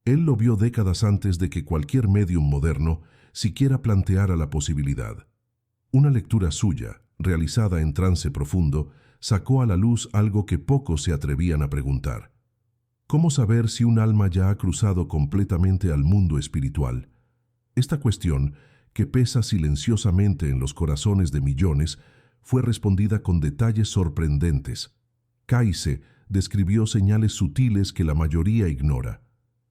Él lo vio décadas antes de que cualquier médium moderno siquiera planteara la posibilidad. Una lectura suya, realizada en trance profundo, sacó a la luz algo que pocos se atrevían a preguntar. ¿Cómo saber si un alma ya ha cruzado completamente al mundo espiritual? Esta cuestión, que pesa silenciosamente en los corazones de millones, fue respondida con detalles sorprendentes. Kayse describió señales sutiles que la mayoría ignora.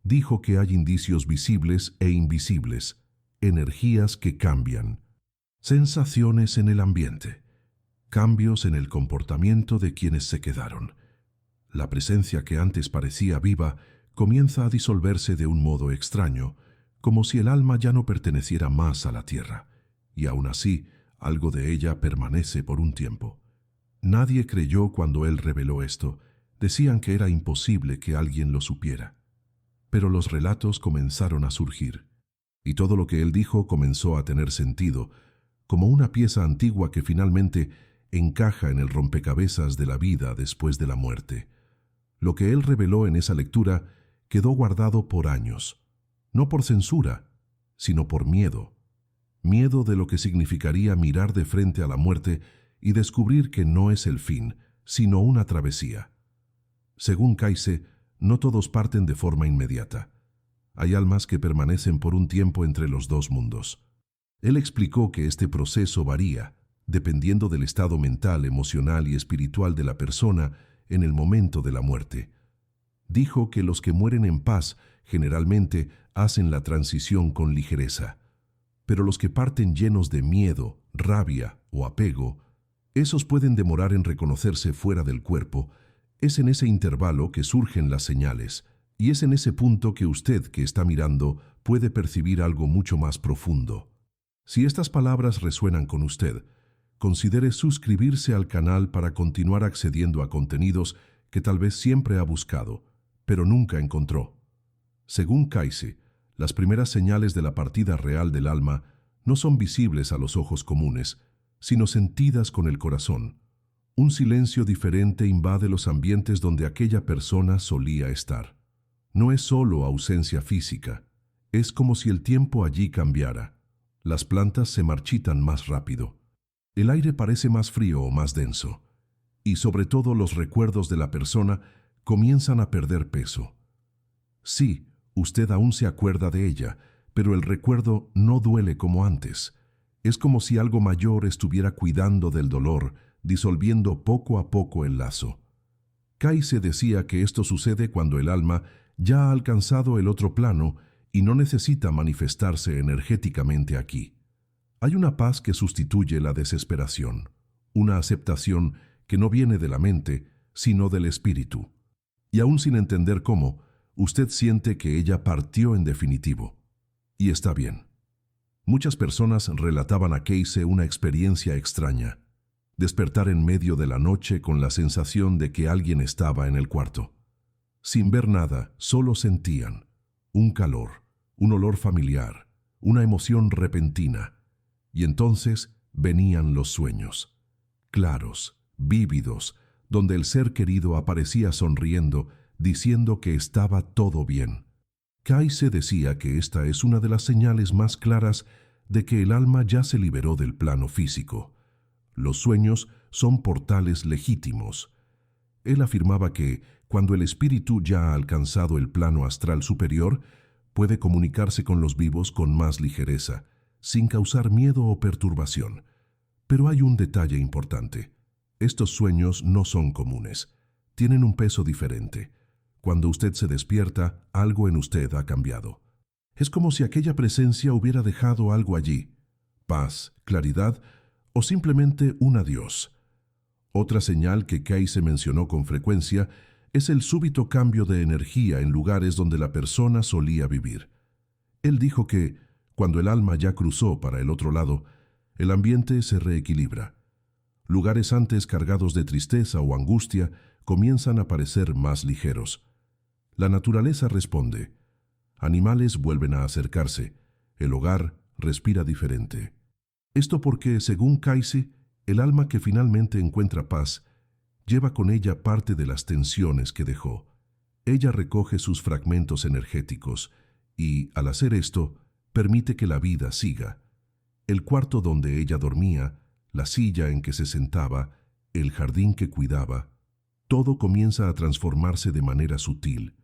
Dijo que hay indicios visibles e invisibles, energías que cambian, sensaciones en el ambiente, cambios en el comportamiento de quienes se quedaron. La presencia que antes parecía viva comienza a disolverse de un modo extraño, como si el alma ya no perteneciera más a la tierra, y aún así algo de ella permanece por un tiempo. Nadie creyó cuando él reveló esto. Decían que era imposible que alguien lo supiera. Pero los relatos comenzaron a surgir, y todo lo que él dijo comenzó a tener sentido, como una pieza antigua que finalmente encaja en el rompecabezas de la vida después de la muerte. Lo que él reveló en esa lectura quedó guardado por años, no por censura, sino por miedo. Miedo de lo que significaría mirar de frente a la muerte y descubrir que no es el fin, sino una travesía. Según Kayse, no todos parten de forma inmediata. Hay almas que permanecen por un tiempo entre los dos mundos. Él explicó que este proceso varía, dependiendo del estado mental, emocional y espiritual de la persona en el momento de la muerte. Dijo que los que mueren en paz generalmente hacen la transición con ligereza, pero los que parten llenos de miedo, rabia o apego, esos pueden demorar en reconocerse fuera del cuerpo. Es en ese intervalo que surgen las señales, y es en ese punto que usted que está mirando puede percibir algo mucho más profundo. Si estas palabras resuenan con usted, considere suscribirse al canal para continuar accediendo a contenidos que tal vez siempre ha buscado, pero nunca encontró. Según Kayse, las primeras señales de la partida real del alma no son visibles a los ojos comunes, sino sentidas con el corazón. Un silencio diferente invade los ambientes donde aquella persona solía estar. No es solo ausencia física, es como si el tiempo allí cambiara. Las plantas se marchitan más rápido. El aire parece más frío o más denso. Y sobre todo los recuerdos de la persona comienzan a perder peso. Sí, usted aún se acuerda de ella, pero el recuerdo no duele como antes. Es como si algo mayor estuviera cuidando del dolor, disolviendo poco a poco el lazo. Kayse decía que esto sucede cuando el alma ya ha alcanzado el otro plano y no necesita manifestarse energéticamente aquí. Hay una paz que sustituye la desesperación, una aceptación que no viene de la mente, sino del espíritu. Y aún sin entender cómo, usted siente que ella partió en definitivo. Y está bien. Muchas personas relataban a Kayse una experiencia extraña. Despertar en medio de la noche con la sensación de que alguien estaba en el cuarto. Sin ver nada, solo sentían un calor, un olor familiar, una emoción repentina. Y entonces venían los sueños, claros, vívidos, donde el ser querido aparecía sonriendo, diciendo que estaba todo bien. Kayse decía que esta es una de las señales más claras de que el alma ya se liberó del plano físico. Los sueños son portales legítimos. Él afirmaba que, cuando el espíritu ya ha alcanzado el plano astral superior, puede comunicarse con los vivos con más ligereza, sin causar miedo o perturbación. Pero hay un detalle importante. Estos sueños no son comunes. Tienen un peso diferente. Cuando usted se despierta, algo en usted ha cambiado. Es como si aquella presencia hubiera dejado algo allí. Paz, claridad o simplemente un adiós. Otra señal que Kayse mencionó con frecuencia es el súbito cambio de energía en lugares donde la persona solía vivir. Él dijo que, cuando el alma ya cruzó para el otro lado, el ambiente se reequilibra. Lugares antes cargados de tristeza o angustia comienzan a parecer más ligeros. La naturaleza responde. Animales vuelven a acercarse. El hogar respira diferente. Esto porque, según Kayse, el alma que finalmente encuentra paz lleva con ella parte de las tensiones que dejó. Ella recoge sus fragmentos energéticos y, al hacer esto, permite que la vida siga. El cuarto donde ella dormía, la silla en que se sentaba, el jardín que cuidaba, todo comienza a transformarse de manera sutil.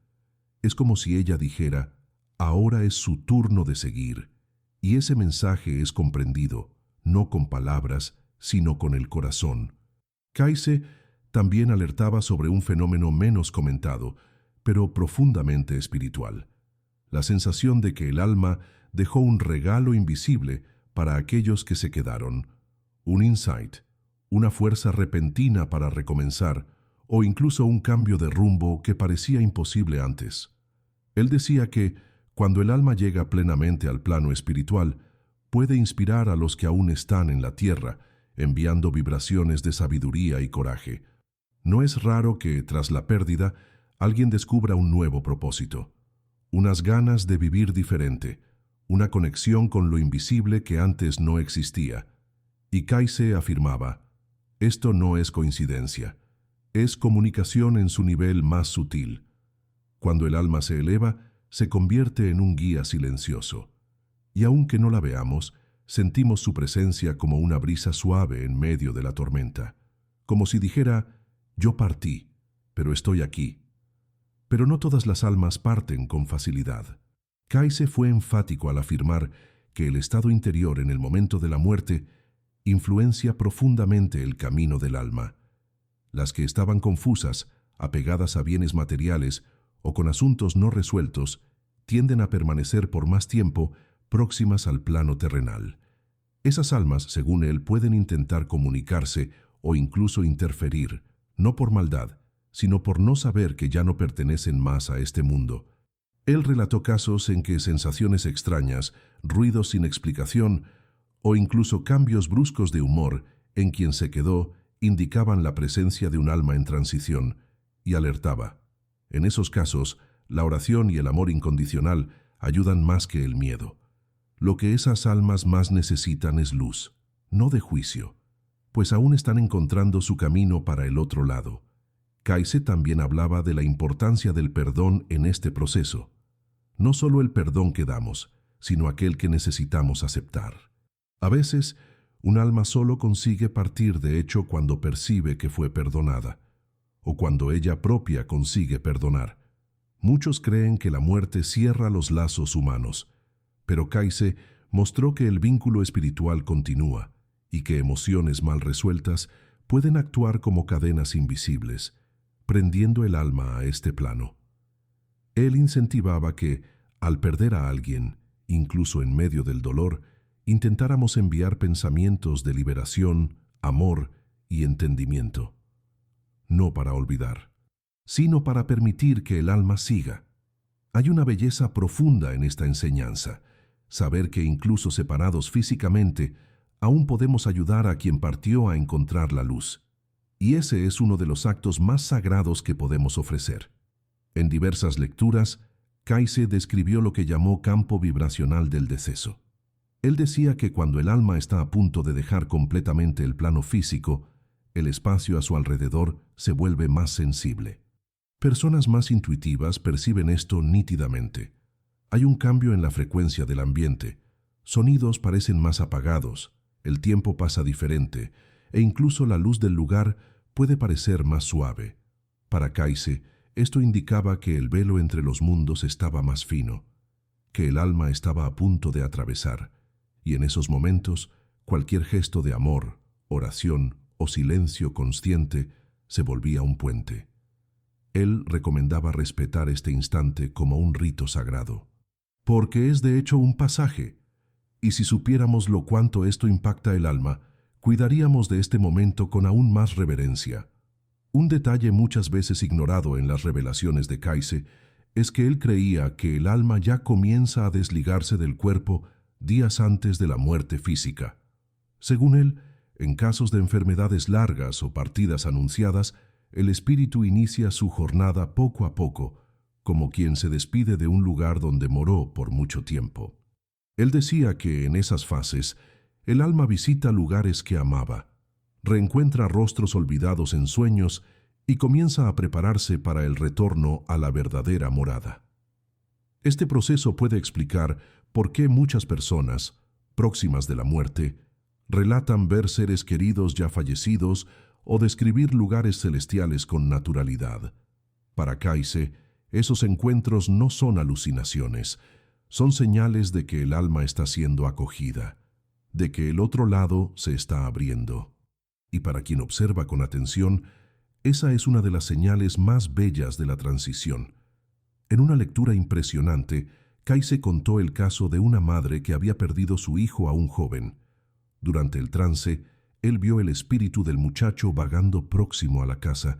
Es como si ella dijera, ahora es su turno de seguir, y ese mensaje es comprendido, no con palabras, sino con el corazón. Kaise también alertaba sobre un fenómeno menos comentado, pero profundamente espiritual: la sensación de que el alma dejó un regalo invisible para aquellos que se quedaron, un insight, una fuerza repentina para recomenzar, o incluso un cambio de rumbo que parecía imposible antes. Él decía que, cuando el alma llega plenamente al plano espiritual, puede inspirar a los que aún están en la tierra, enviando vibraciones de sabiduría y coraje. No es raro que, tras la pérdida, alguien descubra un nuevo propósito, unas ganas de vivir diferente, una conexión con lo invisible que antes no existía. Y Kaise afirmaba, esto no es coincidencia, es comunicación en su nivel más sutil. Cuando el alma se eleva, se convierte en un guía silencioso. Y aunque no la veamos, sentimos su presencia como una brisa suave en medio de la tormenta, como si dijera, yo partí, pero estoy aquí. Pero no todas las almas parten con facilidad. Kaise fue enfático al afirmar que el estado interior en el momento de la muerte influencia profundamente el camino del alma. Las que estaban confusas, apegadas a bienes materiales o con asuntos no resueltos, tienden a permanecer por más tiempo próximas al plano terrenal. Esas almas, según él, pueden intentar comunicarse o incluso interferir, no por maldad, sino por no saber que ya no pertenecen más a este mundo. Él relató casos en que sensaciones extrañas, ruidos sin explicación o incluso cambios bruscos de humor en quien se quedó indicaban la presencia de un alma en transición, y alertaba. En esos casos, la oración y el amor incondicional ayudan más que el miedo. Lo que esas almas más necesitan es luz, no de juicio, pues aún están encontrando su camino para el otro lado. Kaise también hablaba de la importancia del perdón en este proceso. No solo el perdón que damos, sino aquel que necesitamos aceptar. A veces, un alma solo consigue partir de hecho cuando percibe que fue perdonada, o cuando ella propia consigue perdonar. Muchos creen que la muerte cierra los lazos humanos, pero Kaise mostró que el vínculo espiritual continúa y que emociones mal resueltas pueden actuar como cadenas invisibles, prendiendo el alma a este plano. Él incentivaba que, al perder a alguien, incluso en medio del dolor, intentáramos enviar pensamientos de liberación, amor y entendimiento. No para olvidar, sino para permitir que el alma siga. Hay una belleza profunda en esta enseñanza, saber que incluso separados físicamente, aún podemos ayudar a quien partió a encontrar la luz. Y ese es uno de los actos más sagrados que podemos ofrecer. En diversas lecturas, Kaise describió lo que llamó campo vibracional del deceso. Él decía que cuando el alma está a punto de dejar completamente el plano físico, el espacio a su alrededor se vuelve más sensible. Personas más intuitivas perciben esto nítidamente. Hay un cambio en la frecuencia del ambiente. Sonidos parecen más apagados, el tiempo pasa diferente, e incluso la luz del lugar puede parecer más suave. Para Kaise, esto indicaba que el velo entre los mundos estaba más fino, que el alma estaba a punto de atravesar, y en esos momentos, cualquier gesto de amor, oración o silencio consciente se volvía un puente. Él recomendaba respetar este instante como un rito sagrado, porque es de hecho un pasaje, y si supiéramos lo cuánto esto impacta el alma, cuidaríamos de este momento con aún más reverencia. Un detalle muchas veces ignorado en las revelaciones de Kaise es que él creía que el alma ya comienza a desligarse del cuerpo días antes de la muerte física. Según él, en casos de enfermedades largas o partidas anunciadas, el espíritu inicia su jornada poco a poco, como quien se despide de un lugar donde moró por mucho tiempo. Él decía que en esas fases, el alma visita lugares que amaba, reencuentra rostros olvidados en sueños y comienza a prepararse para el retorno a la verdadera morada. Este proceso puede explicar por qué muchas personas, próximas de la muerte, relatan ver seres queridos ya fallecidos o describir lugares celestiales con naturalidad. Para Kayse, esos encuentros no son alucinaciones, son señales de que el alma está siendo acogida, de que el otro lado se está abriendo. Y para quien observa con atención, esa es una de las señales más bellas de la transición. En una lectura impresionante, Kayse contó el caso de una madre que había perdido su hijo a un joven. Durante el trance, él vio el espíritu del muchacho vagando próximo a la casa,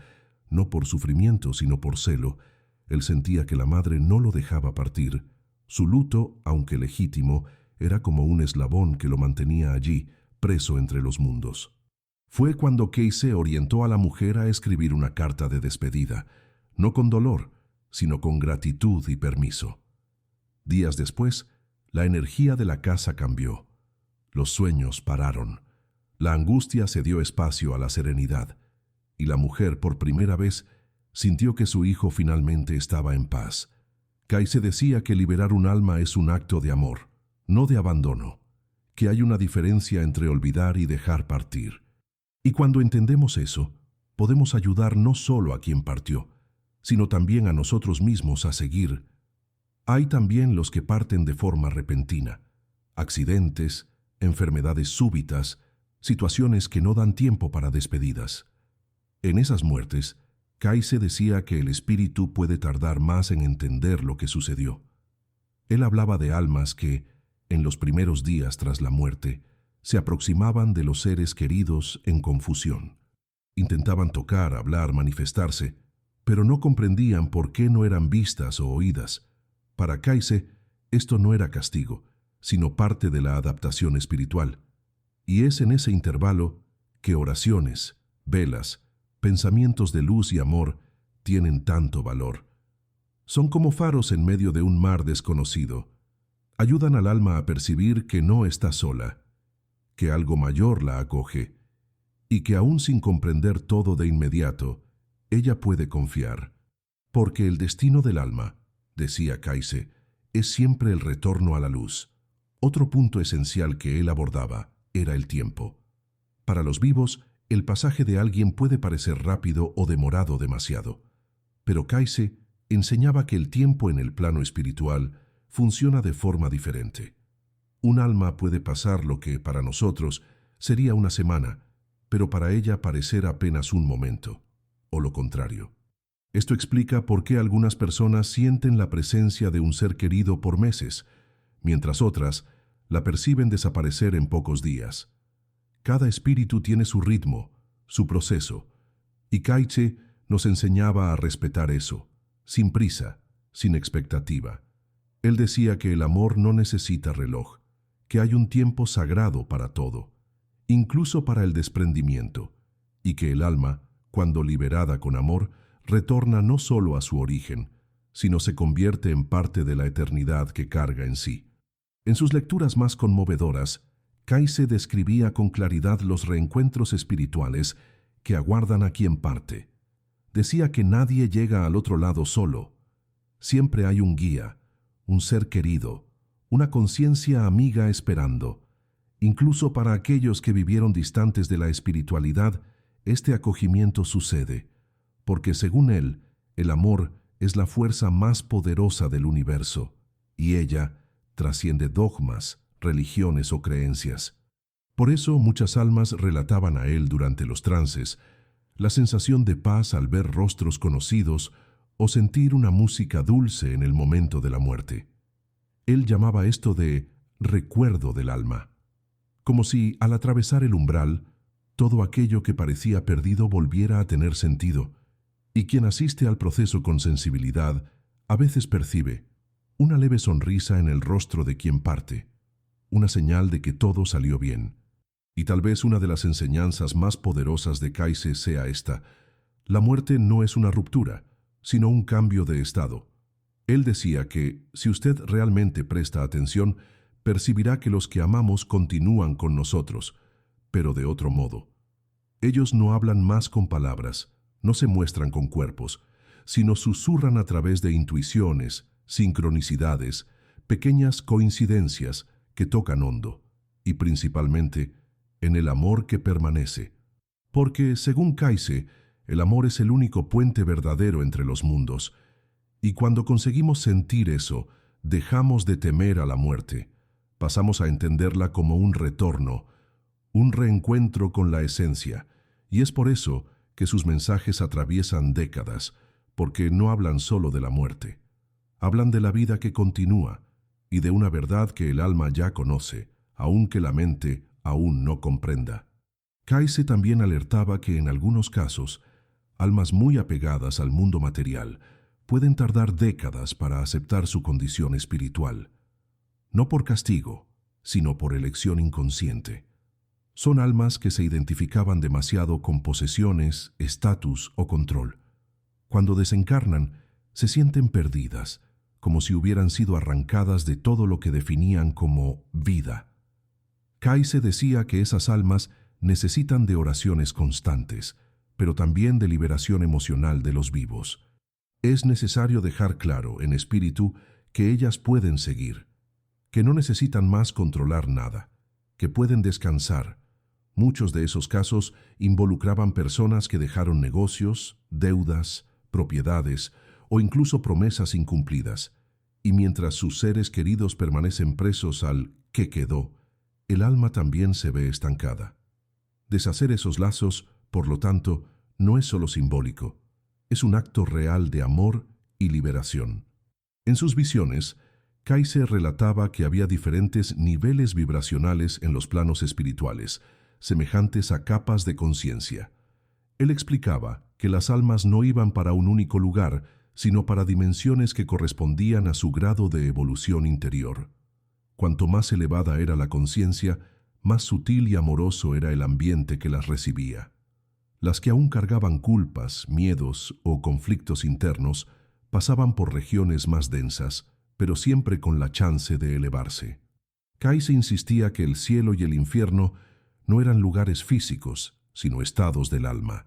no por sufrimiento, sino por celo. Él sentía que la madre no lo dejaba partir. Su luto, aunque legítimo, era como un eslabón que lo mantenía allí, preso entre los mundos. Fue cuando Kayse orientó a la mujer a escribir una carta de despedida, no con dolor, sino con gratitud y permiso. Días después, la energía de la casa cambió. Los sueños pararon. La angustia cedió espacio a la serenidad, y la mujer, por primera vez, sintió que su hijo finalmente estaba en paz. Kayse decía que liberar un alma es un acto de amor, no de abandono, que hay una diferencia entre olvidar y dejar partir. Y cuando entendemos eso, podemos ayudar no solo a quien partió, sino también a nosotros mismos a seguir. Hay también los que parten de forma repentina, accidentes, enfermedades súbitas, situaciones que no dan tiempo para despedidas. En esas muertes, Kayse decía que el espíritu puede tardar más en entender lo que sucedió. Él hablaba de almas que, en los primeros días tras la muerte, se aproximaban de los seres queridos en confusión. Intentaban tocar, hablar, manifestarse, pero no comprendían por qué no eran vistas o oídas. Para Kayse, esto no era castigo, sino parte de la adaptación espiritual. Y es en ese intervalo que oraciones, velas, pensamientos de luz y amor tienen tanto valor. Son como faros en medio de un mar desconocido. Ayudan al alma a percibir que no está sola, que algo mayor la acoge, y que aún sin comprender todo de inmediato, ella puede confiar. Porque el destino del alma, decía Kayse, es siempre el retorno a la luz. Otro punto esencial que él abordaba era el tiempo. Para los vivos, el pasaje de alguien puede parecer rápido o demorado demasiado, pero Kayse enseñaba que el tiempo en el plano espiritual funciona de forma diferente. Un alma puede pasar lo que para nosotros sería una semana, pero para ella parecer apenas un momento, o lo contrario. Esto explica por qué algunas personas sienten la presencia de un ser querido por meses, mientras otras la perciben desaparecer en pocos días. Cada espíritu tiene su ritmo, su proceso, y Kayse nos enseñaba a respetar eso, sin prisa, sin expectativa. Él decía que el amor no necesita reloj, que hay un tiempo sagrado para todo, incluso para el desprendimiento, y que el alma, cuando liberada con amor, retorna no solo a su origen, sino se convierte en parte de la eternidad que carga en sí. En sus lecturas más conmovedoras, Kayse describía con claridad los reencuentros espirituales que aguardan a quien parte. Decía que nadie llega al otro lado solo. Siempre hay un guía, un ser querido, una conciencia amiga esperando. Incluso para aquellos que vivieron distantes de la espiritualidad, este acogimiento sucede, porque según él, el amor es la fuerza más poderosa del universo, y ella trasciende dogmas, religiones o creencias. Por eso muchas almas relataban a él durante los trances la sensación de paz al ver rostros conocidos o sentir una música dulce en el momento de la muerte. Él llamaba esto de recuerdo del alma, como si al atravesar el umbral, todo aquello que parecía perdido volviera a tener sentido, y quien asiste al proceso con sensibilidad a veces percibe una leve sonrisa en el rostro de quien parte, una señal de que todo salió bien. Y tal vez una de las enseñanzas más poderosas de Kayse sea esta: la muerte no es una ruptura, sino un cambio de estado. Él decía que, si usted realmente presta atención, percibirá que los que amamos continúan con nosotros, pero de otro modo. Ellos no hablan más con palabras, No se muestran con cuerpos, sino susurran a través de intuiciones, sincronicidades, pequeñas coincidencias que tocan hondo, y principalmente en el amor que permanece. Porque, según Kayse, el amor es el único puente verdadero entre los mundos, y cuando conseguimos sentir eso, dejamos de temer a la muerte, pasamos a entenderla como un retorno, un reencuentro con la esencia, y es por eso que sus mensajes atraviesan décadas, porque no hablan solo de la muerte, hablan de la vida que continúa y de una verdad que el alma ya conoce, aunque la mente aún no comprenda. Kayse también alertaba que en algunos casos, almas muy apegadas al mundo material pueden tardar décadas para aceptar su condición espiritual, no por castigo, sino por elección inconsciente. Son almas que se identificaban demasiado con posesiones, estatus o control. Cuando desencarnan, se sienten perdidas, como si hubieran sido arrancadas de todo lo que definían como vida. Kayse decía que esas almas necesitan de oraciones constantes, pero también de liberación emocional de los vivos. Es necesario dejar claro, en espíritu, que ellas pueden seguir, que no necesitan más controlar nada, que pueden descansar. Muchos de esos casos involucraban personas que dejaron negocios, deudas, propiedades o incluso promesas incumplidas, y mientras sus seres queridos permanecen presos al «¿qué quedó?», el alma también se ve estancada. Deshacer esos lazos, por lo tanto, no es solo simbólico, es un acto real de amor y liberación. En sus visiones, Kayse relataba que había diferentes niveles vibracionales en los planos espirituales, semejantes a capas de conciencia. Él explicaba que las almas no iban para un único lugar, sino para dimensiones que correspondían a su grado de evolución interior. Cuanto más elevada era la conciencia, más sutil y amoroso era el ambiente que las recibía. Las que aún cargaban culpas, miedos o conflictos internos pasaban por regiones más densas, pero siempre con la chance de elevarse. Kayse insistía que el cielo y el infierno no eran lugares físicos, sino estados del alma,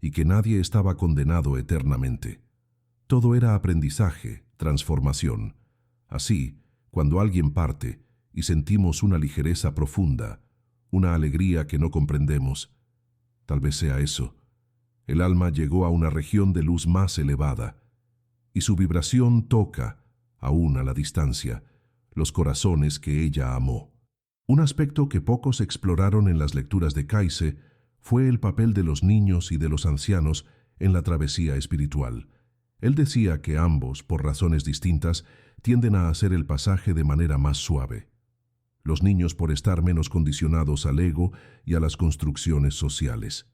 y que nadie estaba condenado eternamente. Todo era aprendizaje, transformación. Así, cuando alguien parte y sentimos una ligereza profunda, una alegría que no comprendemos, tal vez sea eso. El alma llegó a una región de luz más elevada, y su vibración toca, aún a la distancia, los corazones que ella amó. Un aspecto que pocos exploraron en las lecturas de Kayse fue el papel de los niños y de los ancianos en la travesía espiritual. Él decía que ambos, por razones distintas, tienden a hacer el pasaje de manera más suave. Los niños por estar menos condicionados al ego y a las construcciones sociales.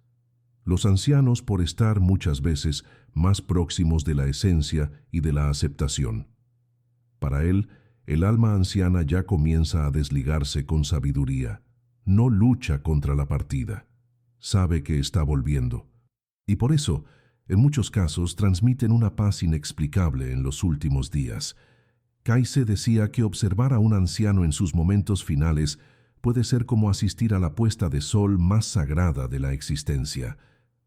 Los ancianos por estar muchas veces más próximos de la esencia y de la aceptación. Para él, el alma anciana ya comienza a desligarse con sabiduría. No lucha contra la partida. Sabe que está volviendo. Y por eso, en muchos casos, transmiten una paz inexplicable en los últimos días. Kayse decía que observar a un anciano en sus momentos finales puede ser como asistir a la puesta de sol más sagrada de la existencia.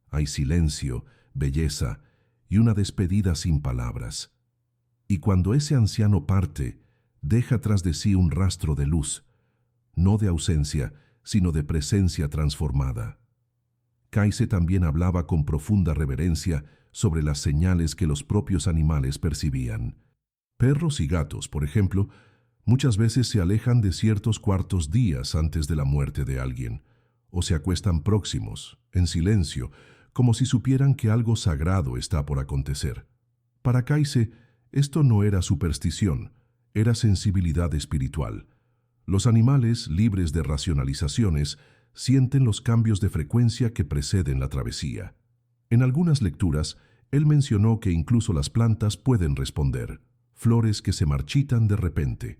Hay silencio, belleza y una despedida sin palabras. Y cuando ese anciano parte, deja tras de sí un rastro de luz, no de ausencia, sino de presencia transformada. Kayse también hablaba con profunda reverencia sobre las señales que los propios animales percibían. Perros y gatos, por ejemplo, muchas veces se alejan de ciertos cuartos días antes de la muerte de alguien, o se acuestan próximos, en silencio, como si supieran que algo sagrado está por acontecer. Para Kayse, esto no era superstición, era sensibilidad espiritual. Los animales, libres de racionalizaciones, sienten los cambios de frecuencia que preceden la travesía. En algunas lecturas, él mencionó que incluso las plantas pueden responder. Flores que se marchitan de repente.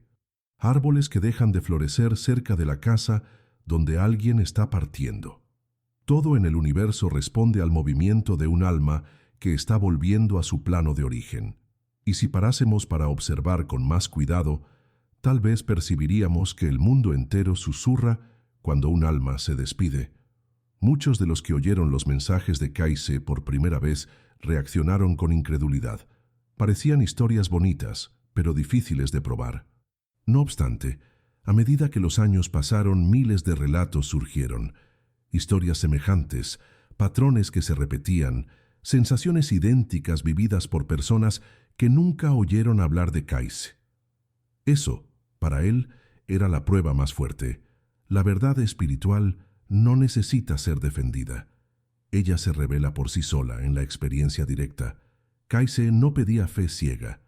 Árboles que dejan de florecer cerca de la casa donde alguien está partiendo. Todo en el universo responde al movimiento de un alma que está volviendo a su plano de origen. Y si parásemos para observar con más cuidado, tal vez percibiríamos que el mundo entero susurra cuando un alma se despide. Muchos de los que oyeron los mensajes de Cayce por primera vez reaccionaron con incredulidad. Parecían historias bonitas, pero difíciles de probar. No obstante, a medida que los años pasaron, miles de relatos surgieron. Historias semejantes, patrones que se repetían, sensaciones idénticas vividas por personas que nunca oyeron hablar de Cayce. Eso, para él, era la prueba más fuerte. La verdad espiritual no necesita ser defendida. Ella se revela por sí sola en la experiencia directa. Cayce no pedía fe ciega,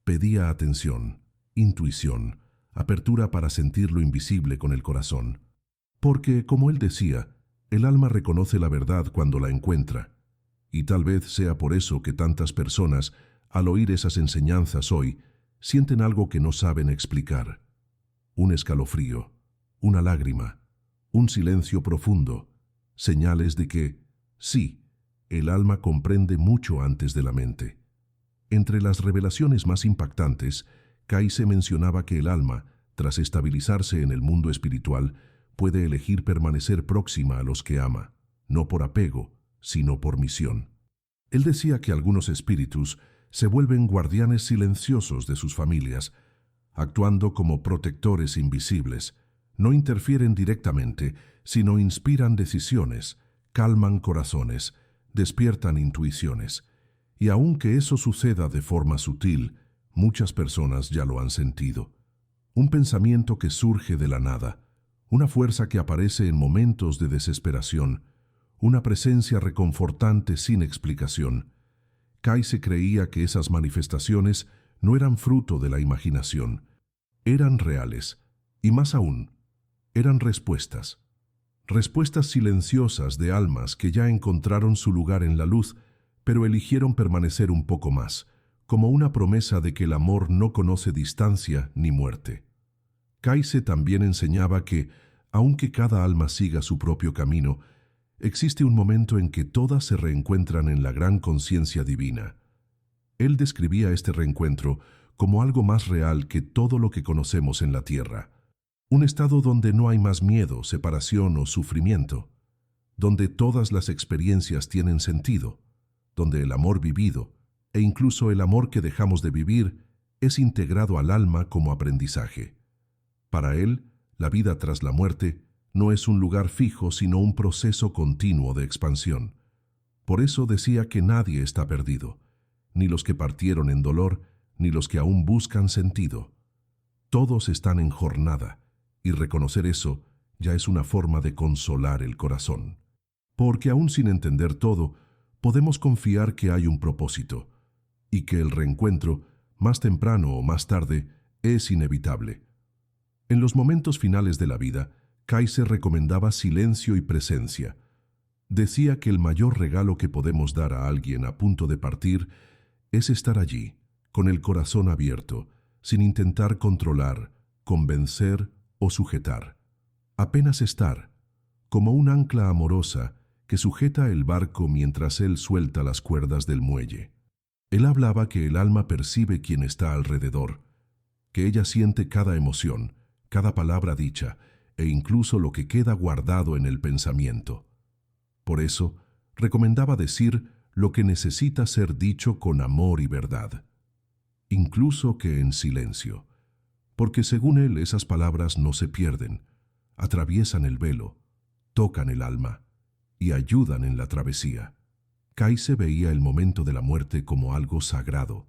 pedía atención, intuición, apertura para sentir lo invisible con el corazón. Porque, como él decía, el alma reconoce la verdad cuando la encuentra. Y tal vez sea por eso que tantas personas, al oír esas enseñanzas hoy, sienten algo que no saben explicar. Un escalofrío, una lágrima, un silencio profundo, señales de que, sí, el alma comprende mucho antes de la mente. Entre las revelaciones más impactantes, Cayce mencionaba que el alma, tras estabilizarse en el mundo espiritual, puede elegir permanecer próxima a los que ama, no por apego, sino por misión. Él decía que algunos espíritus se vuelven guardianes silenciosos de sus familias, actuando como protectores invisibles. No interfieren directamente, sino inspiran decisiones, calman corazones, despiertan intuiciones. Y aunque eso suceda de forma sutil, muchas personas ya lo han sentido. Un pensamiento que surge de la nada, una fuerza que aparece en momentos de desesperación, una presencia reconfortante sin explicación. Cayce creía que esas manifestaciones no eran fruto de la imaginación, eran reales, y más aún, eran respuestas. Respuestas silenciosas de almas que ya encontraron su lugar en la luz, pero eligieron permanecer un poco más, como una promesa de que el amor no conoce distancia ni muerte. Cayce también enseñaba que, aunque cada alma siga su propio camino, existe un momento en que todas se reencuentran en la gran conciencia divina. Él describía este reencuentro como algo más real que todo lo que conocemos en la tierra. Un estado donde no hay más miedo, separación o sufrimiento, donde todas las experiencias tienen sentido, donde el amor vivido, e incluso el amor que dejamos de vivir, es integrado al alma como aprendizaje. Para él, la vida tras la muerte no es un lugar fijo, sino un proceso continuo de expansión. Por eso decía que nadie está perdido, ni los que partieron en dolor, ni los que aún buscan sentido. Todos están en jornada, y reconocer eso ya es una forma de consolar el corazón. Porque aún sin entender todo, podemos confiar que hay un propósito, y que el reencuentro, más temprano o más tarde, es inevitable. En los momentos finales de la vida, Cayce recomendaba silencio y presencia. Decía que el mayor regalo que podemos dar a alguien a punto de partir es estar allí, con el corazón abierto, sin intentar controlar, convencer o sujetar. Apenas estar, como un ancla amorosa que sujeta el barco mientras él suelta las cuerdas del muelle. Él hablaba que el alma percibe quien está alrededor, que ella siente cada emoción, cada palabra dicha, e incluso lo que queda guardado en el pensamiento. Por eso, recomendaba decir lo que necesita ser dicho con amor y verdad, incluso que en silencio, porque según él esas palabras no se pierden, atraviesan el velo, tocan el alma y ayudan en la travesía. Cayce veía el momento de la muerte como algo sagrado,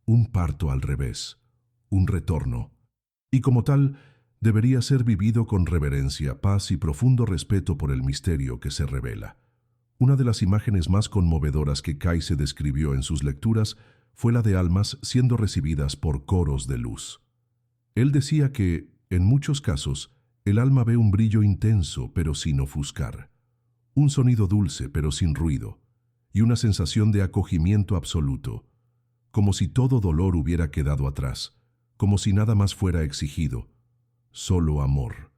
un parto al revés, un retorno, y como tal, debería ser vivido con reverencia, paz y profundo respeto por el misterio que se revela. Una de las imágenes más conmovedoras que Cayce describió en sus lecturas fue la de almas siendo recibidas por coros de luz. Él decía que, en muchos casos, el alma ve un brillo intenso pero sin ofuscar, un sonido dulce pero sin ruido, y una sensación de acogimiento absoluto, como si todo dolor hubiera quedado atrás, como si nada más fuera exigido, solo amor.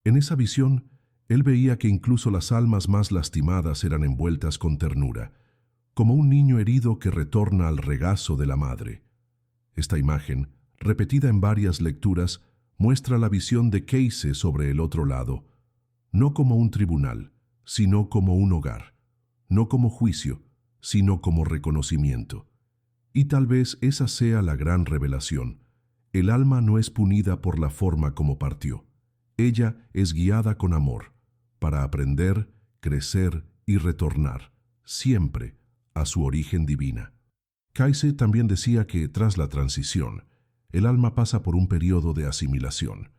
En esa visión, él veía que incluso las almas más lastimadas eran envueltas con ternura, como un niño herido que retorna al regazo de la madre. Esta imagen, repetida en varias lecturas, muestra la visión de Cayce sobre el otro lado, no como un tribunal, sino como un hogar, no como juicio, sino como reconocimiento. Y tal vez esa sea la gran revelación. El alma no es punida por la forma como partió. Ella es guiada con amor, para aprender, crecer y retornar, siempre, a su origen divina. Kayse también decía que tras la transición, el alma pasa por un periodo de asimilación,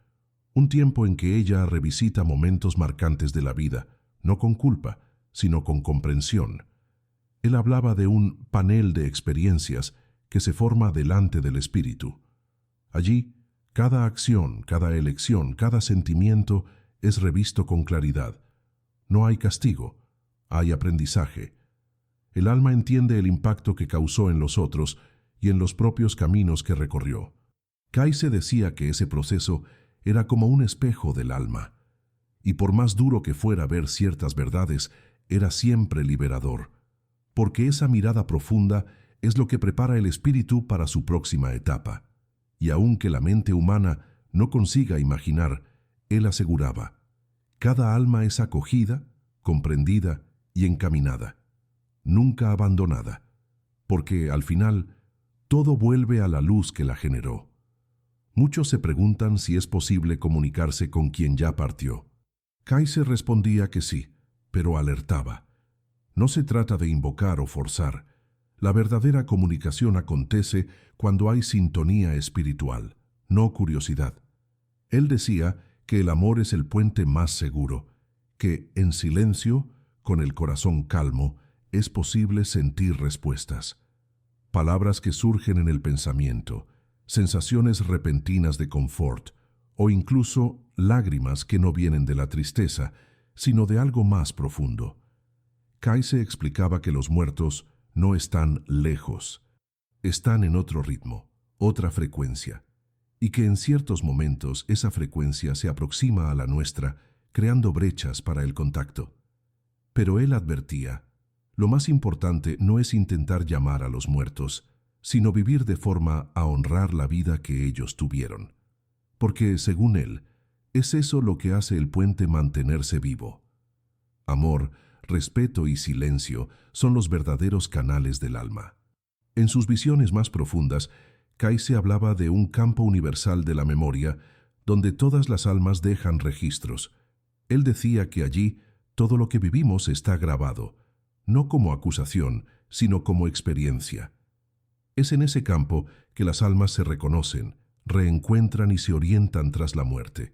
un tiempo en que ella revisita momentos marcantes de la vida, no con culpa, sino con comprensión. Él hablaba de un panel de experiencias que se forma delante del espíritu. Allí, cada acción, cada elección, cada sentimiento es revisto con claridad. No hay castigo, hay aprendizaje. El alma entiende el impacto que causó en los otros y en los propios caminos que recorrió. Kayse decía que ese proceso era como un espejo del alma, y por más duro que fuera ver ciertas verdades, era siempre liberador, porque esa mirada profunda es lo que prepara el espíritu para su próxima etapa. Y aunque la mente humana no consiga imaginar, él aseguraba, cada alma es acogida, comprendida y encaminada, nunca abandonada, porque al final todo vuelve a la luz que la generó. Muchos se preguntan si es posible comunicarse con quien ya partió. Kayse respondía que sí, pero alertaba. No se trata de invocar o forzar. La verdadera comunicación acontece cuando hay sintonía espiritual, no curiosidad. Él decía que el amor es el puente más seguro, que en silencio, con el corazón calmo, es posible sentir respuestas. Palabras que surgen en el pensamiento, sensaciones repentinas de confort, o incluso lágrimas que no vienen de la tristeza, sino de algo más profundo. Kayse explicaba que los muertos no están lejos, están en otro ritmo, otra frecuencia, y que en ciertos momentos esa frecuencia se aproxima a la nuestra, creando brechas para el contacto. Pero él advertía, lo más importante no es intentar llamar a los muertos, sino vivir de forma a honrar la vida que ellos tuvieron. Porque, según él, es eso lo que hace el puente mantenerse vivo. Amor, respeto y silencio son los verdaderos canales del alma. En sus visiones más profundas, Kayse hablaba de un campo universal de la memoria donde todas las almas dejan registros. Él decía que allí todo lo que vivimos está grabado, no como acusación, sino como experiencia. Es en ese campo que las almas se reconocen, reencuentran y se orientan tras la muerte.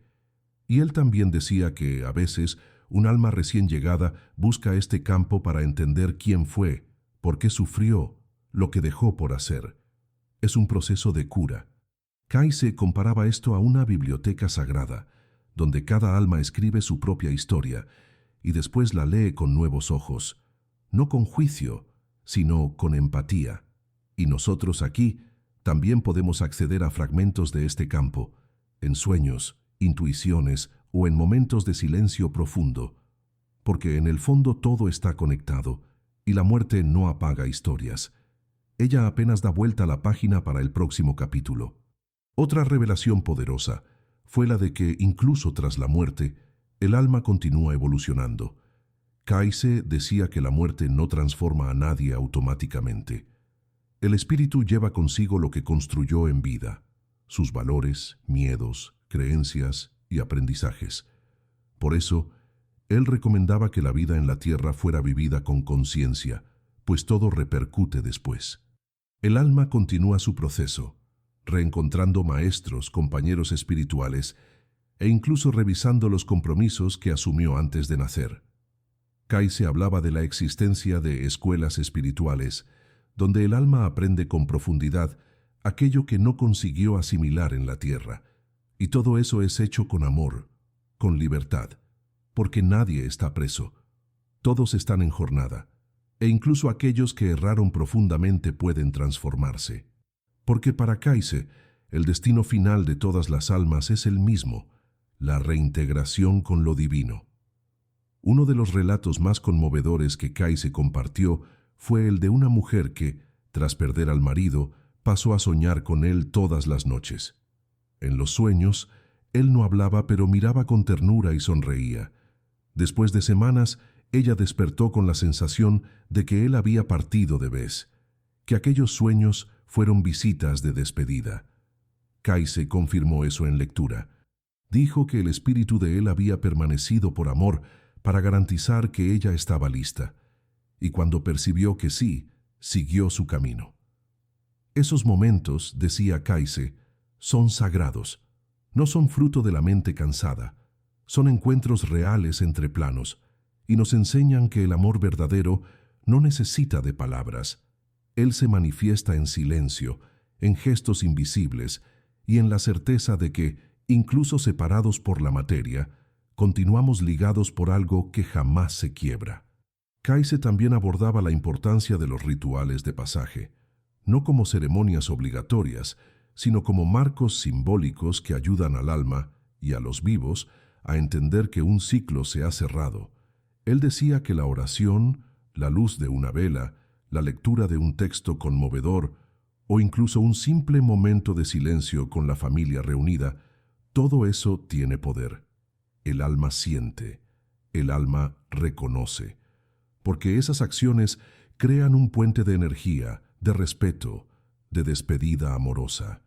Y él también decía que, a veces, un alma recién llegada busca este campo para entender quién fue, por qué sufrió, lo que dejó por hacer. Es un proceso de cura. Kayse comparaba esto a una biblioteca sagrada, donde cada alma escribe su propia historia y después la lee con nuevos ojos, no con juicio, sino con empatía. Y nosotros aquí también podemos acceder a fragmentos de este campo, en sueños, intuiciones o en momentos de silencio profundo, porque en el fondo todo está conectado y la muerte no apaga historias. Ella apenas da vuelta a la página para el próximo capítulo. Otra revelación poderosa fue la de que, incluso tras la muerte, el alma continúa evolucionando. Kayse decía que la muerte no transforma a nadie automáticamente. El espíritu lleva consigo lo que construyó en vida, sus valores, miedos, creencias y aprendizajes. Por eso, él recomendaba que la vida en la tierra fuera vivida con conciencia, pues todo repercute después. El alma continúa su proceso, reencontrando maestros, compañeros espirituales e incluso revisando los compromisos que asumió antes de nacer. Kayse hablaba de la existencia de escuelas espirituales, donde el alma aprende con profundidad aquello que no consiguió asimilar en la tierra, y todo eso es hecho con amor, con libertad, porque nadie está preso. Todos están en jornada, e incluso aquellos que erraron profundamente pueden transformarse. Porque para Kayse, el destino final de todas las almas es el mismo, la reintegración con lo divino. Uno de los relatos más conmovedores que Kayse compartió fue el de una mujer que, tras perder al marido, pasó a soñar con él todas las noches. En los sueños, él no hablaba, pero miraba con ternura y sonreía. Después de semanas, ella despertó con la sensación de que él había partido de vez, que aquellos sueños fueron visitas de despedida. Kaise confirmó eso en lectura. Dijo que el espíritu de él había permanecido por amor para garantizar que ella estaba lista, y cuando percibió que sí, siguió su camino. Esos momentos, decía Kaise, son sagrados. No son fruto de la mente cansada. Son encuentros reales entre planos, y nos enseñan que el amor verdadero no necesita de palabras. Él se manifiesta en silencio, en gestos invisibles, y en la certeza de que, incluso separados por la materia, continuamos ligados por algo que jamás se quiebra. Kaise también abordaba la importancia de los rituales de pasaje, no como ceremonias obligatorias, sino como marcos simbólicos que ayudan al alma y a los vivos a entender que un ciclo se ha cerrado. Él decía que la oración, la luz de una vela, la lectura de un texto conmovedor o incluso un simple momento de silencio con la familia reunida, todo eso tiene poder. El alma siente, el alma reconoce, porque esas acciones crean un puente de energía, de respeto, de despedida amorosa.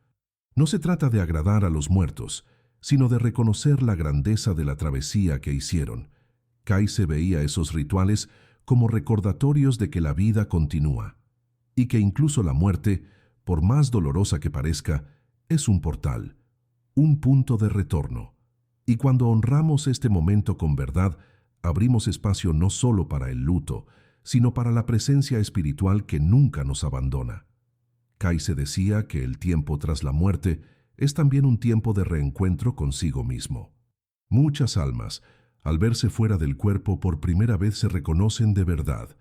No se trata de agradar a los muertos, sino de reconocer la grandeza de la travesía que hicieron. Kaise veía esos rituales como recordatorios de que la vida continúa, y que incluso la muerte, por más dolorosa que parezca, es un portal, un punto de retorno. Y cuando honramos este momento con verdad, abrimos espacio no solo para el luto, sino para la presencia espiritual que nunca nos abandona. Kaise decía que el tiempo tras la muerte es también un tiempo de reencuentro consigo mismo. Muchas almas, al verse fuera del cuerpo por primera vez, se reconocen de verdad,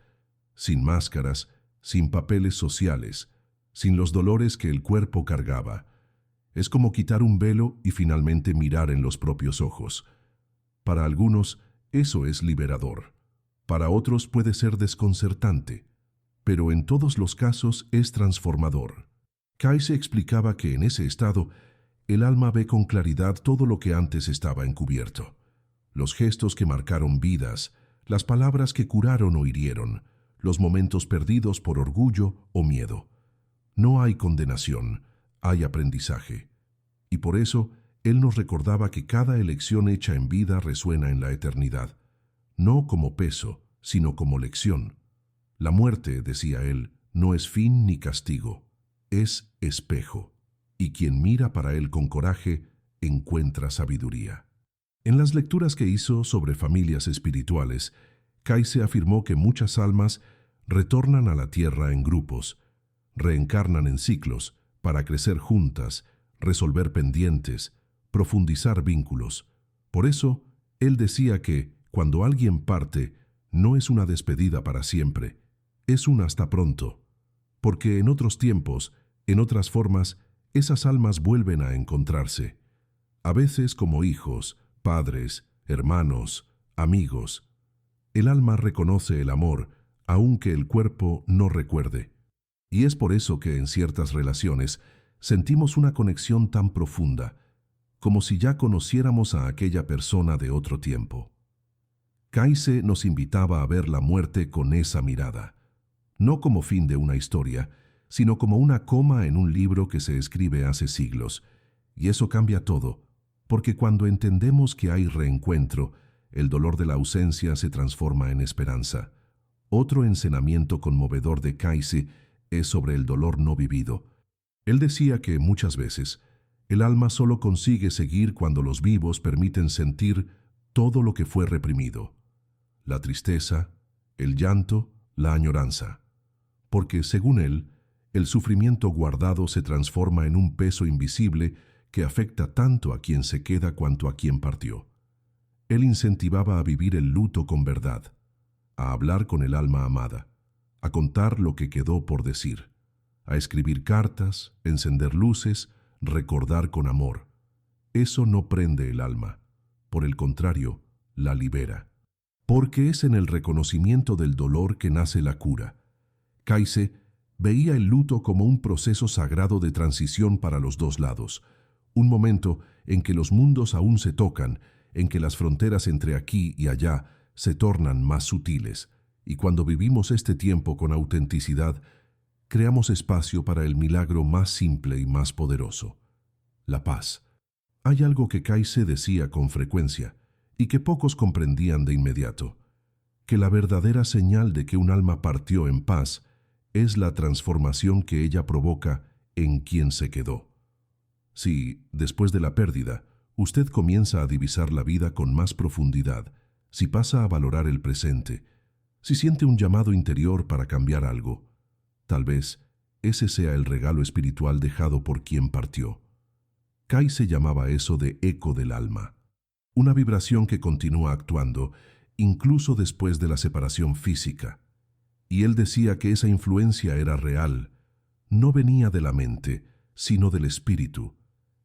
sin máscaras, sin papeles sociales, sin los dolores que el cuerpo cargaba. Es como quitar un velo y finalmente mirar en los propios ojos. Para algunos, eso es liberador. Para otros puede ser desconcertante, pero en todos los casos es transformador. Kaise explicaba que en ese estado, el alma ve con claridad todo lo que antes estaba encubierto. Los gestos que marcaron vidas, las palabras que curaron o hirieron, los momentos perdidos por orgullo o miedo. No hay condenación, hay aprendizaje. Y por eso, él nos recordaba que cada elección hecha en vida resuena en la eternidad, no como peso, sino como lección. La muerte, decía él, no es fin ni castigo, es espejo, y quien mira para él con coraje encuentra sabiduría. En las lecturas que hizo sobre familias espirituales, Kaise afirmó que muchas almas retornan a la tierra en grupos, reencarnan en ciclos para crecer juntas, resolver pendientes, profundizar vínculos. Por eso, él decía que, cuando alguien parte, no es una despedida para siempre, es un hasta pronto, porque en otros tiempos, en otras formas, esas almas vuelven a encontrarse, a veces como hijos, padres, hermanos, amigos. El alma reconoce el amor, aunque el cuerpo no recuerde. Y es por eso que en ciertas relaciones sentimos una conexión tan profunda, como si ya conociéramos a aquella persona de otro tiempo. Kaise nos invitaba a ver la muerte con esa mirada, no como fin de una historia, sino como una coma en un libro que se escribe hace siglos. Y eso cambia todo, porque cuando entendemos que hay reencuentro, el dolor de la ausencia se transforma en esperanza. Otro encenamiento conmovedor de Kaise es sobre el dolor no vivido. Él decía que muchas veces el alma solo consigue seguir cuando los vivos permiten sentir todo lo que fue reprimido: la tristeza, el llanto, la añoranza. Porque, según él, el sufrimiento guardado se transforma en un peso invisible que afecta tanto a quien se queda cuanto a quien partió. Él incentivaba a vivir el luto con verdad, a hablar con el alma amada, a contar lo que quedó por decir, a escribir cartas, encender luces, recordar con amor. Eso no prende el alma, por el contrario, la libera. Porque es en el reconocimiento del dolor que nace la cura. Kaise veía el luto como un proceso sagrado de transición para los dos lados, un momento en que los mundos aún se tocan, en que las fronteras entre aquí y allá se tornan más sutiles, y cuando vivimos este tiempo con autenticidad, creamos espacio para el milagro más simple y más poderoso: la paz. Hay algo que Kayse decía con frecuencia y que pocos comprendían de inmediato: que la verdadera señal de que un alma partió en paz es la transformación que ella provoca en quien se quedó. Si, después de la pérdida, usted comienza a divisar la vida con más profundidad, si pasa a valorar el presente, si siente un llamado interior para cambiar algo, tal vez ese sea el regalo espiritual dejado por quien partió. Kayse llamaba eso de eco del alma, una vibración que continúa actuando incluso después de la separación física. Y él decía que esa influencia era real, no venía de la mente, sino del espíritu.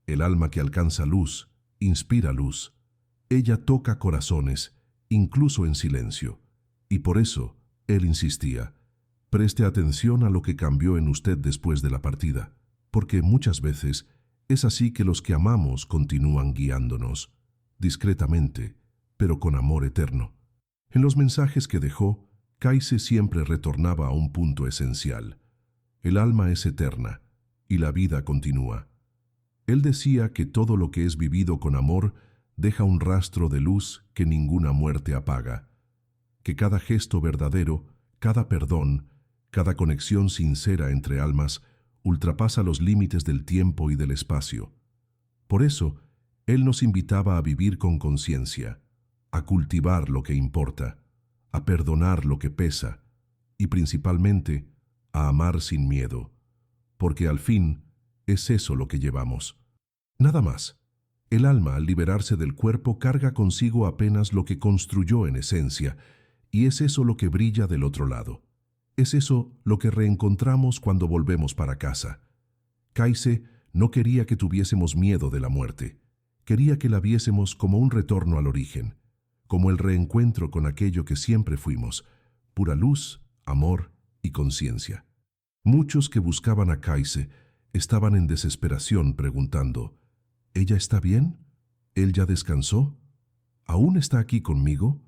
El alma que alcanza luz, inspira luz. Ella toca corazones, incluso en silencio. Y por eso, él insistía: preste atención a lo que cambió en usted después de la partida, porque muchas veces es así que los que amamos continúan guiándonos, discretamente, pero con amor eterno. En los mensajes que dejó, Kayse siempre retornaba a un punto esencial: el alma es eterna y la vida continúa. Él decía que todo lo que es vivido con amor deja un rastro de luz que ninguna muerte apaga, que cada gesto verdadero, cada perdón, cada conexión sincera entre almas ultrapasa los límites del tiempo y del espacio. Por eso, él nos invitaba a vivir con conciencia, a cultivar lo que importa, a perdonar lo que pesa y principalmente a amar sin miedo, porque al fin es eso lo que llevamos. Nada más. El alma, al liberarse del cuerpo, carga consigo apenas lo que construyó en esencia, y es eso lo que brilla del otro lado. Es eso lo que reencontramos cuando volvemos para casa. Kayse no quería que tuviésemos miedo de la muerte. Quería que la viésemos como un retorno al origen, como el reencuentro con aquello que siempre fuimos: pura luz, amor y conciencia. Muchos que buscaban a Kayse estaban en desesperación preguntando: ¿ella está bien? ¿Él ya descansó? ¿Aún está aquí conmigo?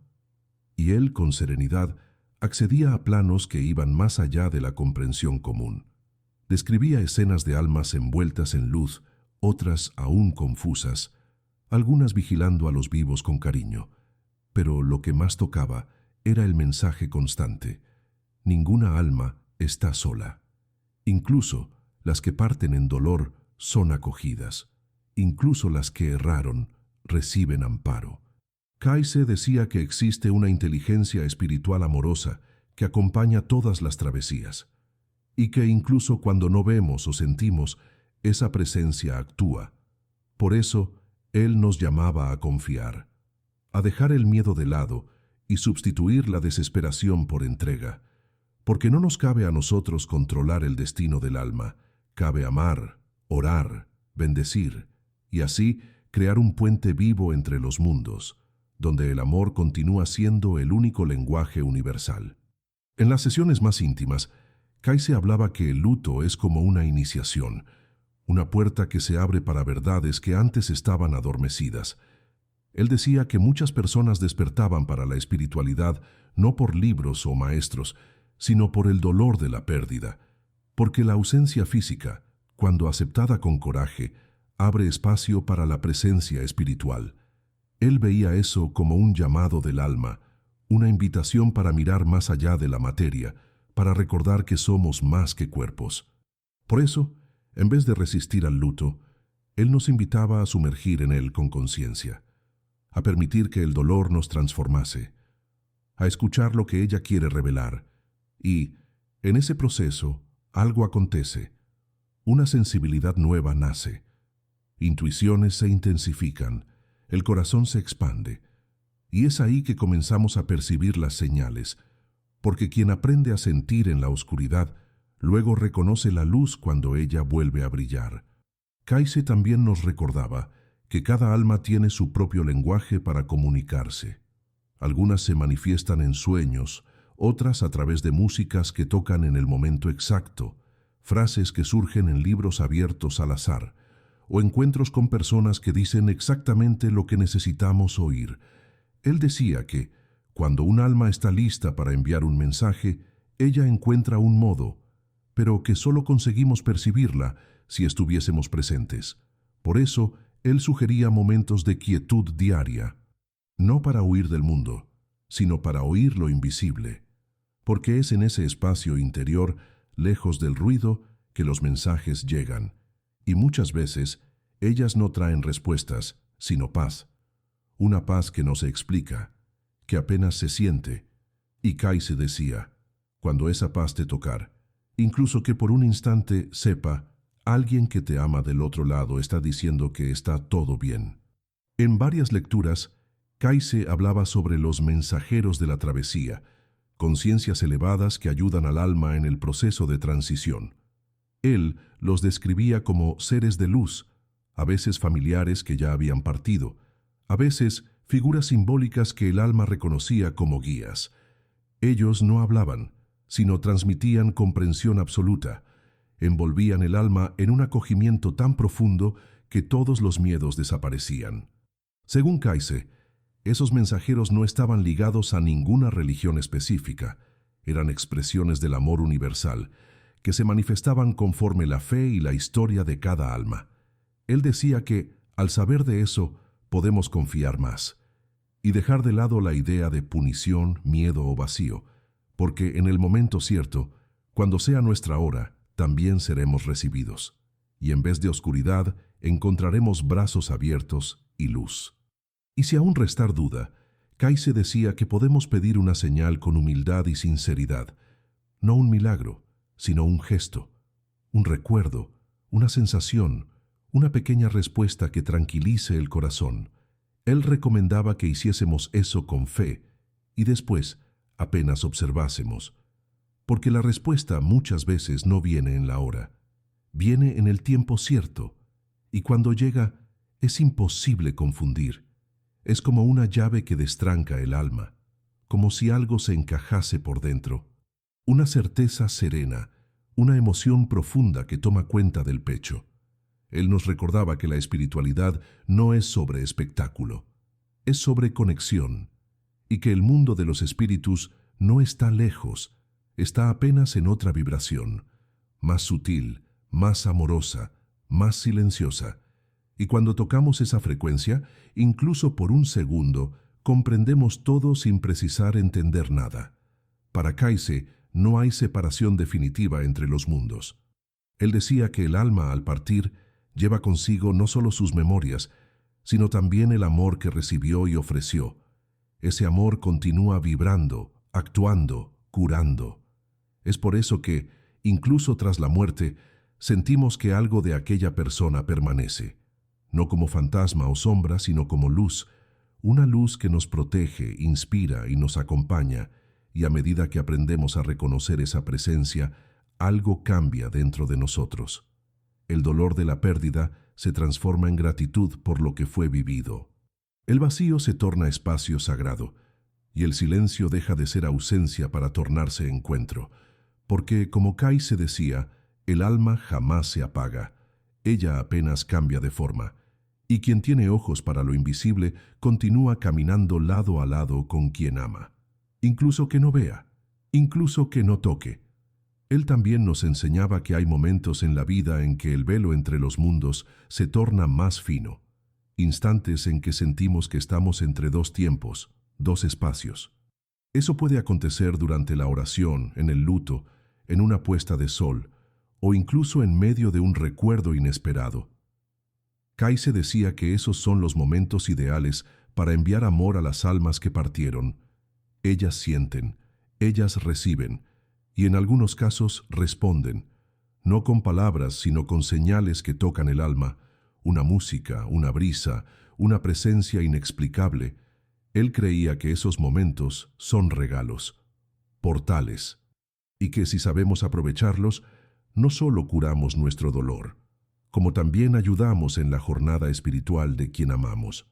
Y él, con serenidad, accedía a planos que iban más allá de la comprensión común. Describía escenas de almas envueltas en luz, otras aún confusas, algunas vigilando a los vivos con cariño. Pero lo que más tocaba era el mensaje constante: ninguna alma está sola. Incluso las que parten en dolor son acogidas. Incluso las que erraron reciben amparo. Kayse decía que existe una inteligencia espiritual amorosa que acompaña todas las travesías, y que incluso cuando no vemos o sentimos, esa presencia actúa. Por eso, él nos llamaba a confiar, a dejar el miedo de lado y sustituir la desesperación por entrega, porque no nos cabe a nosotros controlar el destino del alma, cabe amar, orar, bendecir, y así crear un puente vivo entre los mundos, donde el amor continúa siendo el único lenguaje universal. En las sesiones más íntimas, Kayse hablaba que el luto es como una iniciación, una puerta que se abre para verdades que antes estaban adormecidas. Él decía que muchas personas despertaban para la espiritualidad no por libros o maestros, sino por el dolor de la pérdida, porque la ausencia física, cuando aceptada con coraje, abre espacio para la presencia espiritual. Él veía eso como un llamado del alma, una invitación para mirar más allá de la materia, para recordar que somos más que cuerpos. Por eso, en vez de resistir al luto, él nos invitaba a sumergir en él con conciencia, a permitir que el dolor nos transformase, a escuchar lo que ella quiere revelar, y, en ese proceso, algo acontece, una sensibilidad nueva nace, intuiciones se intensifican, el corazón se expande, y es ahí que comenzamos a percibir las señales, porque quien aprende a sentir en la oscuridad, luego reconoce la luz cuando ella vuelve a brillar. Kayse también nos recordaba que cada alma tiene su propio lenguaje para comunicarse. Algunas se manifiestan en sueños, otras a través de músicas que tocan en el momento exacto, frases que surgen en libros abiertos al azar, o encuentros con personas que dicen exactamente lo que necesitamos oír. Él decía que, Cuando un alma está lista para enviar un mensaje, ella encuentra un modo, pero que solo conseguimos percibirla si estuviésemos presentes. Por eso, él sugería momentos de quietud diaria, no para huir del mundo, sino para oír lo invisible, porque es en ese espacio interior, lejos del ruido, que los mensajes llegan, y muchas veces ellas no traen respuestas, sino paz, una paz que no se explica, que apenas se siente. Y Kai se decía, cuando esa paz te tocar, incluso que por un instante sepa, alguien que te ama del otro lado está diciendo que está todo bien. En varias lecturas, Kaise hablaba sobre los mensajeros de la travesía, conciencias elevadas que ayudan al alma en el proceso de transición. Él los describía como seres de luz, a veces familiares que ya habían partido, a veces figuras simbólicas que el alma reconocía como guías. Ellos no hablaban, sino transmitían comprensión absoluta, envolvían el alma en un acogimiento tan profundo que todos los miedos desaparecían. Según Kaise, esos mensajeros no estaban ligados a ninguna religión específica, eran expresiones del amor universal, que se manifestaban conforme la fe y la historia de cada alma. Él decía que, al saber de eso, podemos confiar más, y dejar de lado la idea de punición, miedo o vacío, porque en el momento cierto, cuando sea nuestra hora, también seremos recibidos, y en vez de oscuridad, encontraremos brazos abiertos y luz. Y si aún restar duda, Kaise decía que podemos pedir una señal con humildad y sinceridad, no un milagro, sino un gesto, un recuerdo, una sensación, una pequeña respuesta que tranquilice el corazón. Él recomendaba que hiciésemos eso con fe y después apenas observásemos, porque la respuesta muchas veces no viene en la hora, viene en el tiempo cierto, y cuando llega es imposible confundir. Es como una llave que destranca el alma, como si algo se encajase por dentro. Una certeza serena, una emoción profunda que toma cuenta del pecho. Él nos recordaba que la espiritualidad no es sobre espectáculo, es sobre conexión, y que el mundo de los espíritus no está lejos, está apenas en otra vibración, más sutil, más amorosa, más silenciosa. Y cuando tocamos esa frecuencia, incluso por un segundo, comprendemos todo sin precisar entender nada. Para Kaise, no hay separación definitiva entre los mundos. Él decía que el alma, al partir, lleva consigo no solo sus memorias, sino también el amor que recibió y ofreció. Ese amor continúa vibrando, actuando, curando. Es por eso que, incluso tras la muerte, sentimos que algo de aquella persona permanece. No como fantasma o sombra, sino como luz, una luz que nos protege, inspira y nos acompaña, y a medida que aprendemos a reconocer esa presencia, algo cambia dentro de nosotros. El dolor de la pérdida se transforma en gratitud por lo que fue vivido. El vacío se torna espacio sagrado, y el silencio deja de ser ausencia para tornarse encuentro, porque, como Kaise decía, el alma jamás se apaga, ella apenas cambia de forma, y quien tiene ojos para lo invisible continúa caminando lado a lado con quien ama, incluso que no vea, incluso que no toque. Él también nos enseñaba que hay momentos en la vida en que el velo entre los mundos se torna más fino, instantes en que sentimos que estamos entre dos tiempos, dos espacios. Eso puede acontecer durante la oración, en el luto, en una puesta de sol, o incluso en medio de un recuerdo inesperado. Kaise decía que esos son los momentos ideales para enviar amor a las almas que partieron. Ellas sienten, ellas reciben, y en algunos casos responden, no con palabras, sino con señales que tocan el alma, una música, una brisa, una presencia inexplicable. Él creía que esos momentos son regalos, portales, y que si sabemos aprovecharlos, no solo curamos nuestro dolor, como también ayudamos en la jornada espiritual de quien amamos.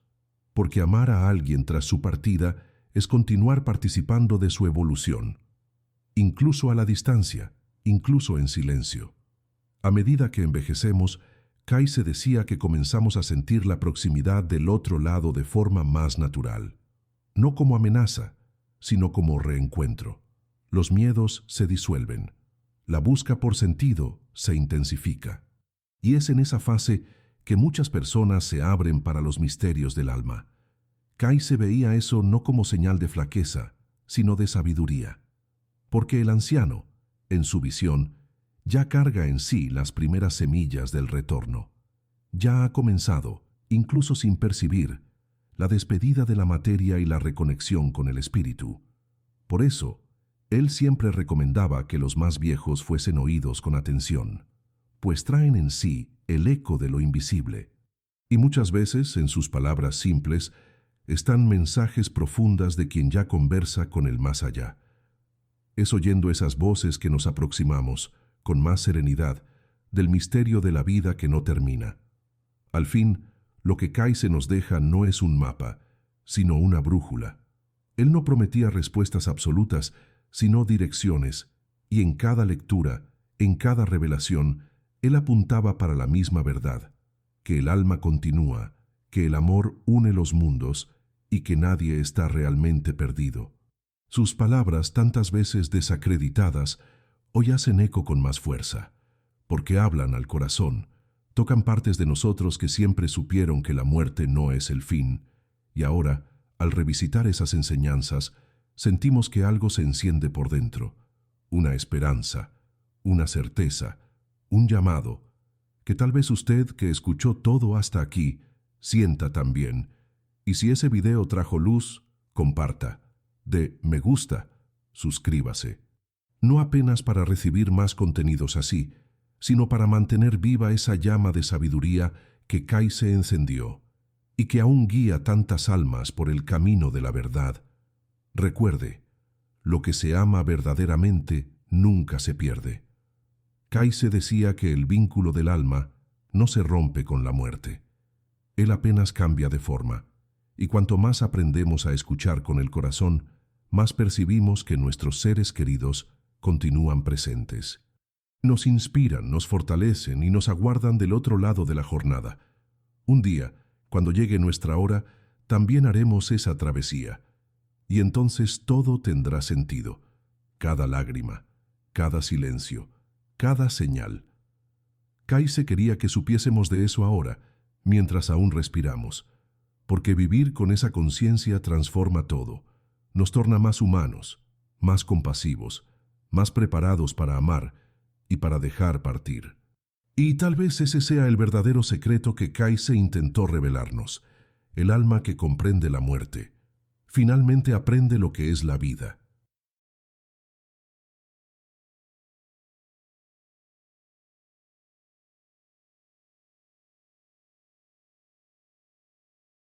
Porque amar a alguien tras su partida es continuar participando de su evolución, incluso a la distancia, incluso en silencio. A medida que envejecemos, Kaise decía que comenzamos a sentir la proximidad del otro lado de forma más natural, no como amenaza, sino como reencuentro. Los miedos se disuelven. La busca por sentido se intensifica. Y es en esa fase que muchas personas se abren para los misterios del alma. Kayse veía eso no como señal de flaqueza, sino de sabiduría. Porque el anciano, en su visión, ya carga en sí las primeras semillas del retorno. Ya ha comenzado, incluso sin percibir, la despedida de la materia y la reconexión con el espíritu. Por eso, él siempre recomendaba que los más viejos fuesen oídos con atención, pues traen en sí el eco de lo invisible. Y muchas veces, en sus palabras simples, están mensajes profundas de quien ya conversa con el más allá. Es oyendo esas voces que nos aproximamos, con más serenidad, del misterio de la vida que no termina. Al fin, lo que Kayse nos deja no es un mapa, sino una brújula. Él no prometía respuestas absolutas, sino direcciones, y en cada lectura, en cada revelación, él apuntaba para la misma verdad, que el alma continúa, que el amor une los mundos y que nadie está realmente perdido. Sus palabras, tantas veces desacreditadas, hoy hacen eco con más fuerza, porque hablan al corazón, tocan partes de nosotros que siempre supieron que la muerte no es el fin, y ahora, al revisitar esas enseñanzas, sentimos que algo se enciende por dentro, una esperanza, una certeza, un llamado, que tal vez usted, que escuchó todo hasta aquí, sienta también. Y si ese video trajo luz, comparta. De me gusta, suscríbase. No apenas para recibir más contenidos así, sino para mantener viva esa llama de sabiduría que Kayse encendió y que aún guía tantas almas por el camino de la verdad. Recuerde, lo que se ama verdaderamente nunca se pierde. Kayse decía que el vínculo del alma no se rompe con la muerte. Él apenas cambia de forma, y cuanto más aprendemos a escuchar con el corazón, más percibimos que nuestros seres queridos continúan presentes. Nos inspiran, nos fortalecen y nos aguardan del otro lado de la jornada. Un día, cuando llegue nuestra hora, también haremos esa travesía, y entonces todo tendrá sentido, cada lágrima, cada silencio, cada señal. Kayse quería que supiésemos de eso ahora, mientras aún respiramos, porque vivir con esa conciencia transforma todo, nos torna más humanos, más compasivos, más preparados para amar y para dejar partir. Y tal vez ese sea el verdadero secreto que Kayse intentó revelarnos. El alma que comprende la muerte, finalmente aprende lo que es la vida.